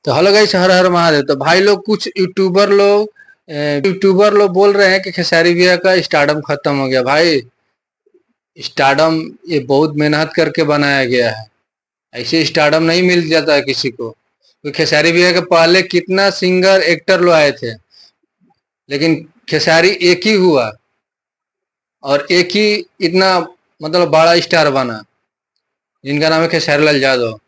तो hello guys, हर हर महादेव। तो भाई लोग, कुछ यूट्यूबर लोग बोल रहे हैं कि खेसारी भैया का स्टारडम खत्म हो गया। भाई, स्टारडम ये बहुत मेहनत करके बनाया गया है। ऐसे स्टारडम नहीं मिल जाता है किसी को। तो खेसारी भैया के पहले कितना सिंगर एक्टर लोग आए थे, लेकिन खेसारी एक ही हुआ और एक ही इतना मतलब बड़ा स्टार बना, जिनका नाम है खेसारी लाल यादव।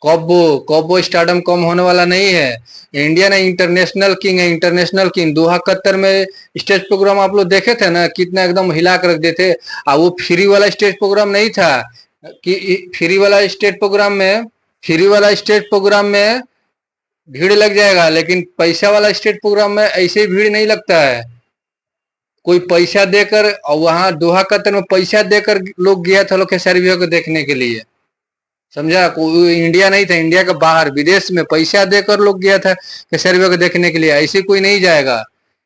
कब्बो कब्बो स्टारडम कम होने वाला नहीं है। इंडिया ने इंटरनेशनल किंग है, इंटरनेशनल किंग। दोहा कतर में स्टेज प्रोग्राम आप लोग देखे थे ना, कितना एकदम हिला कर रख देते। वो फ्री वाला स्टेज प्रोग्राम नहीं था कि फ्री वाला स्टेज प्रोग्राम में भीड़ लग जाएगा, लेकिन पैसा वाला स्टेज प्रोग्राम में ऐसे भीड़ नहीं लगता है। कोई पैसा देकर, और वहां दोहा कतर में पैसा देकर लोग गया था लोग खेसारी भैया को देखने के लिए। समझा? कोई इंडिया नहीं था, इंडिया के बाहर विदेश में पैसा देकर लोग गया था खेसारी भैया को देखने के लिए। ऐसे कोई नहीं जाएगा।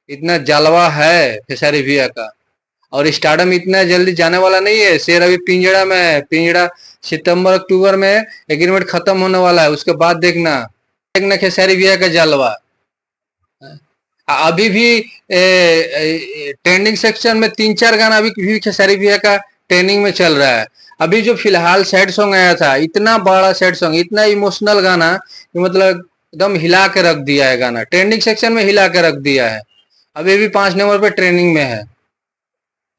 इतना जलवा है खेसारी भैया का। और स्टारडम इतना जल्दी जाने वाला नहीं है। शेर अभी पिंजड़ा में है। पिंजड़ा सितंबर अक्टूबर में एग्रीमेंट खत्म होने वाला है, उसके बाद देखना देखना खेसारी भैया का जलवा। अभी भी ट्रेंडिंग सेक्शन में 3-4 गाना अभी भी खेसारी भैया का ट्रेंडिंग में चल रहा है। अभी जो फिलहाल सैड सॉन्ग आया था, इतना बड़ा सैड सॉन्ग, इतना इमोशनल गाना कि मतलब एकदम हिला के रख दिया है। गाना ट्रेंडिंग सेक्शन में हिला के रख दिया है। अभी भी 5 नंबर पे ट्रेंडिंग में है।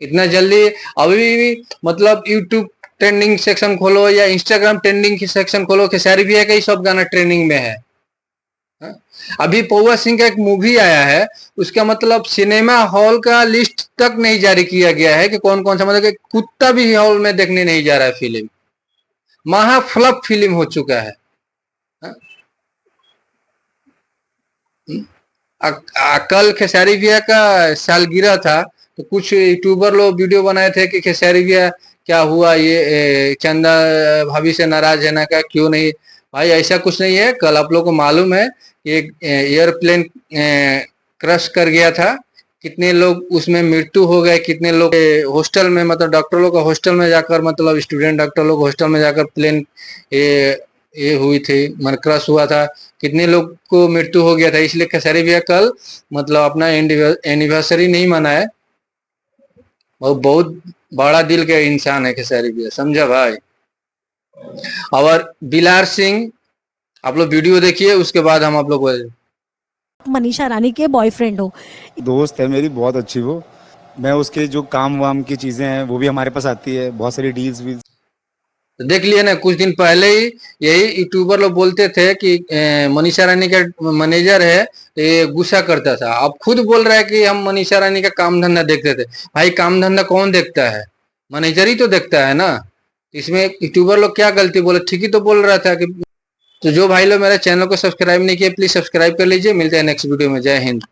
इतना जल्दी अभी भी मतलब यूट्यूब ट्रेंडिंग सेक्शन खोलो या इंस्टाग्राम ट्रेंडिंग सेक्शन खोलो, खेसारी भैया का ही सब गाना ट्रेंडिंग में है। अभी पौवा सिंह का एक मूवी आया है, उसका मतलब सिनेमा हॉल का लिस्ट तक नहीं जारी किया गया है कि कौन कौन सा, मतलब कुत्ता भी हॉल में देखने नहीं जा रहा है। फिल्म महा फ्लॉप फिल्म हो चुका है। कल खेसारी भैया का सालगिरह था, तो कुछ यूट्यूबर लोग वीडियो बनाए थे कि खेसारी भैया क्या हुआ, ये चंदा भाभी से नाराज है ना, क्या क्यों नहीं। भाई ऐसा कुछ नहीं है। कल आप लोग को मालूम है एक एयरप्लेन क्रश कर गया था। कितने लोग उसमें मृत्यु हो गए, कितने लोग हॉस्टल में, मतलब डॉक्टर लोग का हॉस्टल में जाकर, मतलब स्टूडेंट डॉक्टर लोग हॉस्टल में जाकर प्लेन ये हुई थी, मतलब क्रश हुआ था। कितने लोग को मृत्यु हो गया था। इसलिए खेसारी भैया कल मतलब अपना एनिवर्सरी नहीं मनाए। वो बहुत बड़ा दिल का इंसान है खेसारी भैया, समझा भाई। और बिलार सिंह, आप लोग वीडियो देखिए, उसके बाद हम आप लोग मनीषा रानी के बॉयफ्रेंड हो। दोस्त है मेरी, बहुत अच्छी वो। मैं उसके जो काम वाम की चीजें हैं वो भी हमारे पास आती है, बहुत सारी डील्स भी। तो देख लिए ना, कुछ दिन पहले ही यही यूट्यूबर लोग बोलते थे कि मनीषा रानी का मैनेजर है, ये गुस्सा करता था। अब खुद बोल रहा है कि हम मनीषा रानी का काम धंधा देखते थे। भाई, काम धंधा कौन देखता है? मैनेजर ही तो देखता है ना। इसमें यूट्यूबर लोग क्या गलती बोले? ठीक ही तो बोल रहा था कि। तो जो भाई लोग मेरे चैनल को सब्सक्राइब नहीं किए, प्लीज सब्सक्राइब कर लीजिए। मिलते हैं नेक्स्ट वीडियो में। जय हिंद।